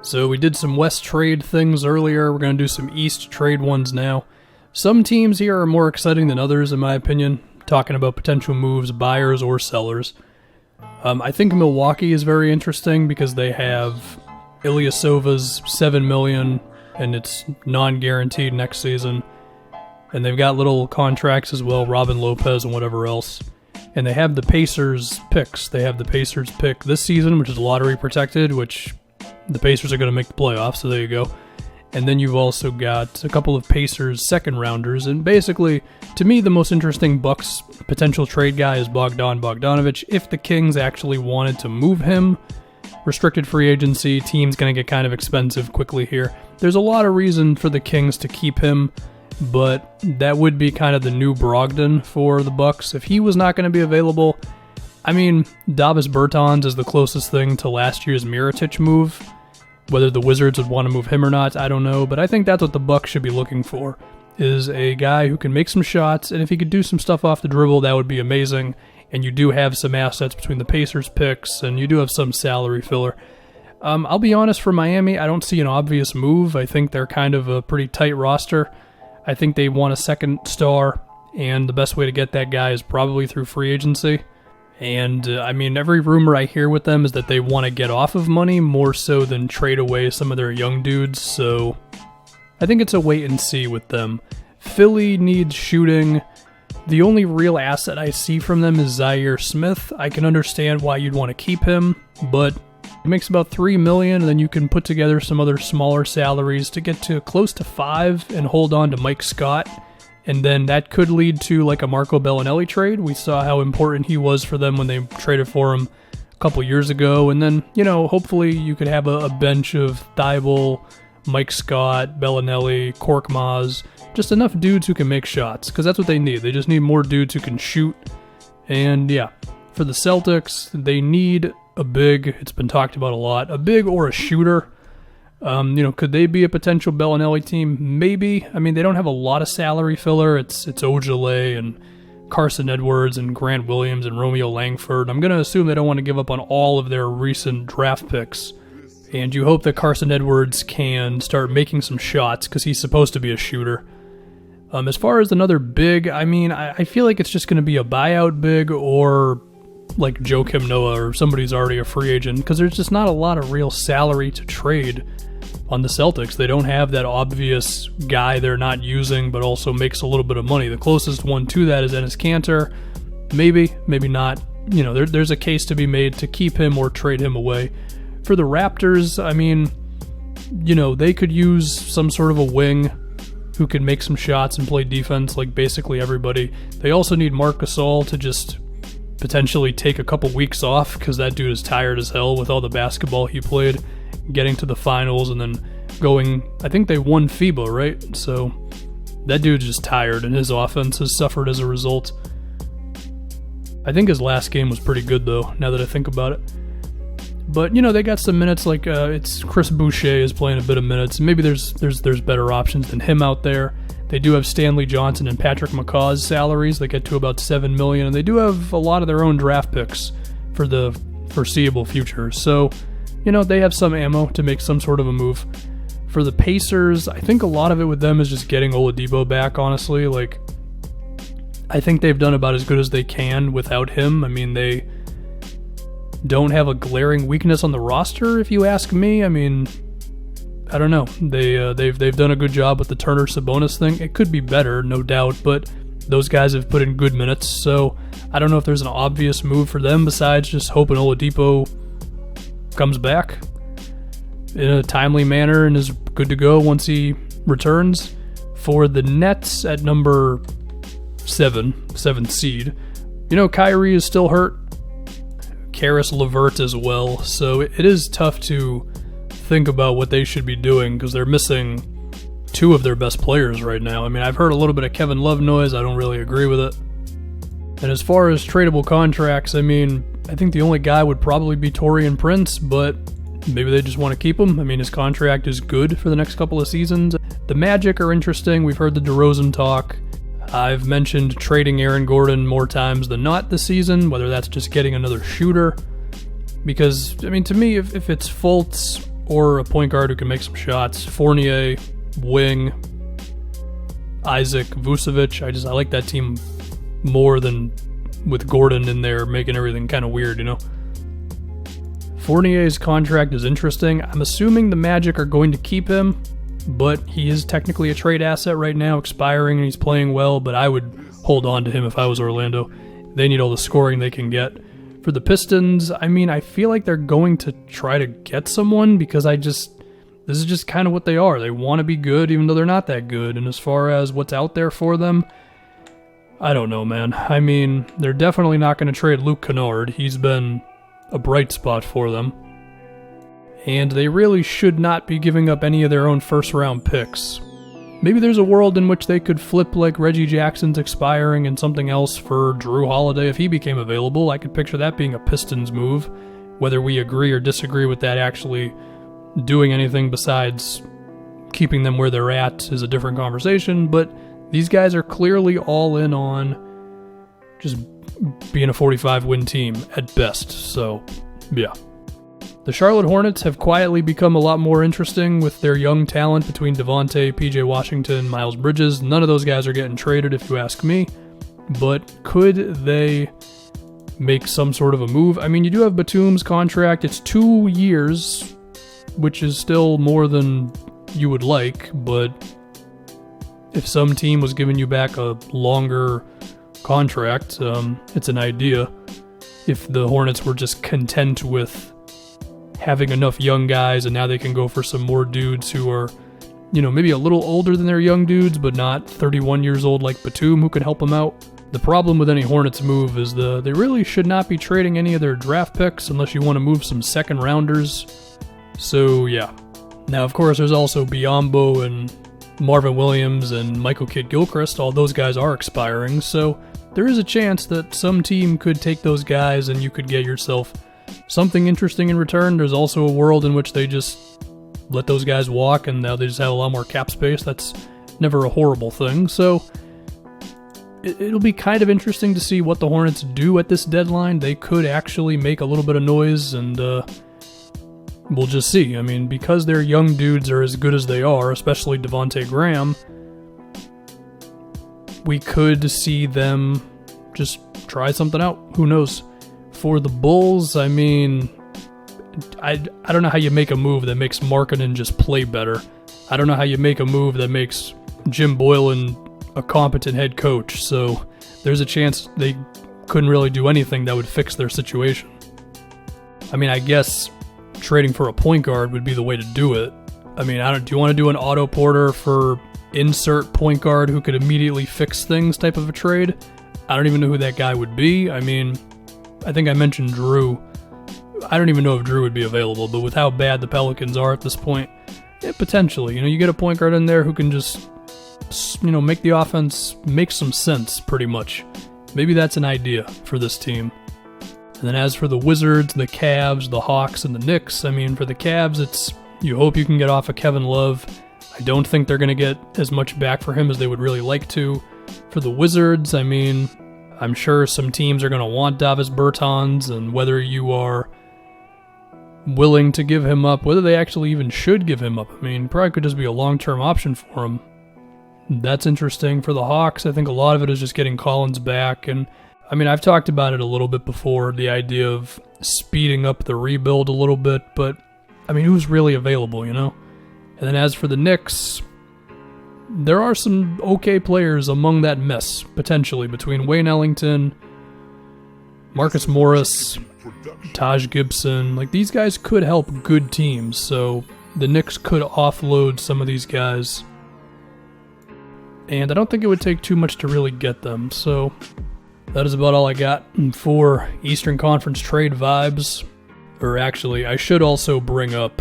So we did some West trade things earlier. We're going to do some East trade ones now. Some teams here are more exciting than others, in my opinion, talking about potential moves, buyers or sellers. I think Milwaukee is very interesting because they have Ilyasova's $7 million, and it's non-guaranteed next season. And they've got little contracts as well, Robin Lopez and whatever else. And they have the Pacers picks. They have the Pacers pick this season, which is lottery protected, which the Pacers are going to make the playoffs, so there you go. And then you've also got a couple of Pacers second rounders. And basically, to me, the most interesting Bucks potential trade guy is Bogdanovich. If the Kings actually wanted to move him, restricted free agency, team's going to get kind of expensive quickly here. There's a lot of reason for the Kings to keep him, but that would be kind of the new Brogdon for the Bucks. If he was not going to be available, I mean, Davis Bertans is the closest thing to last year's Mirotic move. Whether the Wizards would want to move him or not, I don't know, but I think that's what the Bucks should be looking for, is a guy who can make some shots, and if he could do some stuff off the dribble, that would be amazing. And you do have some assets between the Pacers picks, and you do have some salary filler. I'll be honest, for Miami, I don't see an obvious move. I think they're kind of a pretty tight roster. I think they want a second star, and the best way to get that guy is probably through free agency. And, I mean, every rumor I hear with them is that they want to get off of money more so than trade away some of their young dudes, so I think it's a wait and see with them. Philly needs shooting. The only real asset I see from them is Zaire Smith. I can understand why you'd want to keep him, but it makes about $3 million, and then you can put together some other smaller salaries to get to close to $5 million and hold on to Mike Scott. And then that could lead to like a Marco Bellinelli trade. We saw how important he was for them when they traded for him a couple years ago. And then, you know, hopefully you could have a bench of Thibault, Mike Scott, Bellinelli, Korkmaz, just enough dudes who can make shots, because that's what they need. They just need more dudes who can shoot. And yeah, for the Celtics, they need a big, it's been talked about a lot, a big or a shooter. Could they be a potential Bellinelli team? Maybe. I mean, they don't have a lot of salary filler. It's Ojale and Carson Edwards and Grant Williams and Romeo Langford. I'm going to assume they don't want to give up on all of their recent draft picks. And you hope that Carson Edwards can start making some shots because he's supposed to be a shooter. As far as another big, I mean, I feel like it's just going to be a buyout big or like Joakim Noah or somebody who's already a free agent, because there's just not a lot of real salary to trade on the Celtics. They don't have that obvious guy they're not using but also makes a little bit of money. The closest one to that is Enes Kanter. Maybe not. You know, there's a case to be made to keep him or trade him away. For the Raptors, I mean, you know, they could use some sort of a wing who can make some shots and play defense like basically everybody. They also need Marc Gasol to just potentially take a couple weeks off because that dude is tired as hell with all the basketball he played, getting to the finals and then going, I think they won FIBA, right? So that dude's just tired and his offense has suffered as a result. I think his last game was pretty good though, now that I think about it. But, you know, they got some minutes, like it's Chris Boucher is playing a bit of minutes. Maybe there's better options than him out there. They do have Stanley Johnson and Patrick McCaw's salaries. They get to about $7 million, and they do have a lot of their own draft picks for the foreseeable future. So, you know, they have some ammo to make some sort of a move. For the Pacers, I think a lot of it with them is just getting Oladipo back, honestly. Like, I think they've done about as good as they can without him. I mean, they don't have a glaring weakness on the roster, if you ask me. I mean, I don't know. They've done a good job with the Turner Sabonis thing. It could be better, no doubt, but those guys have put in good minutes, so I don't know if there's an obvious move for them besides just hoping Oladipo comes back in a timely manner and is good to go once he returns. For the Nets at number 7th seed, you know, Kyrie is still hurt. Karis LeVert as well, so it is tough to think about what they should be doing because they're missing two of their best players right now. I mean, I've heard a little bit of Kevin Love noise. I don't really agree with it. And as far as tradable contracts, I mean, I think the only guy would probably be Taurean Prince, but maybe they just want to keep him. I mean, his contract is good for the next couple of seasons. The Magic are interesting. We've heard the DeRozan talk. I've mentioned trading Aaron Gordon more times than not this season, whether that's just getting another shooter. Because, I mean, to me, if it's Fultz or a point guard who can make some shots. Fournier, wing, Isaac, Vucevic. I like that team more than with Gordon in there making everything kind of weird, you know? Fournier's contract is interesting. I'm assuming the Magic are going to keep him, but he is technically a trade asset right now, expiring, and he's playing well, but I would hold on to him if I was Orlando. They need all the scoring they can get. For the Pistons, I mean, I feel like they're going to try to get someone because this is just kind of what they are. They want to be good even though they're not that good, and as far as what's out there for them, I don't know, man. I mean, they're definitely not going to trade Luke Kennard. He's been a bright spot for them. And they really should not be giving up any of their own first-round picks. Maybe there's a world in which they could flip like Reggie Jackson's expiring and something else for Drew Holiday if he became available. I could picture that being a Pistons move. Whether we agree or disagree with that actually doing anything besides keeping them where they're at is a different conversation, but these guys are clearly all in on just being a 45-win team at best, so yeah. The Charlotte Hornets have quietly become a lot more interesting with their young talent between Devontae, PJ Washington, Miles Bridges. None of those guys are getting traded if you ask me, but could they make some sort of a move? I mean, you do have Batum's contract. It's 2 years, which is still more than you would like, but if some team was giving you back a longer contract, it's an idea. If the Hornets were just content with having enough young guys and now they can go for some more dudes who are, you know, maybe a little older than their young dudes, but not 31 years old like Batum who can help them out. The problem with any Hornets move is they really should not be trading any of their draft picks unless you want to move some second rounders. So yeah. Now, of course, there's also Biyombo and Marvin Williams and Michael Kidd-Gilchrist. All those guys are expiring, so there is a chance that some team could take those guys and you could get yourself something interesting in return. There's also a world in which they just let those guys walk and now they just have a lot more cap space. That's never a horrible thing, so it'll be kind of interesting to see what the Hornets do at this deadline. They could actually make a little bit of noise, and we'll just see. I mean, because their young dudes are as good as they are, especially Devontae Graham, we could see them just try something out. Who knows? For the Bulls, I mean, I don't know how you make a move that makes Markkanen just play better. I don't know how you make a move that makes Jim Boylan a competent head coach, so there's a chance they couldn't really do anything that would fix their situation. I mean, I guess trading for a point guard would be the way to do it. I mean, do you want to do an Otto Porter for insert point guard who could immediately fix things type of a trade? I don't even know who that guy would be. I mean, I think I mentioned Drew. I don't even know if Drew would be available, but with how bad the Pelicans are at this point, yeah, potentially. You know, you get a point guard in there who can just, you know, make the offense make some sense, pretty much. Maybe that's an idea for this team. And then as for the Wizards, the Cavs, the Hawks, and the Knicks, I mean, for the Cavs, it's you hope you can get off of Kevin Love. I don't think they're going to get as much back for him as they would really like to. For the Wizards, I mean, I'm sure some teams are going to want Davis Bertans, and whether you are willing to give him up, whether they actually even should give him up, I mean, probably could just be a long-term option for him. That's interesting. For the Hawks, I think a lot of it is just getting Collins back, and I mean, I've talked about it a little bit before, the idea of speeding up the rebuild a little bit, but I mean, who's really available, you know? And then as for the Knicks, there are some okay players among that mess, potentially, between Wayne Ellington, Marcus Morris, Taj Gibson. Like, these guys could help good teams, so the Knicks could offload some of these guys. And I don't think it would take too much to really get them, so that is about all I got for Eastern Conference trade vibes. Or actually, I should also bring up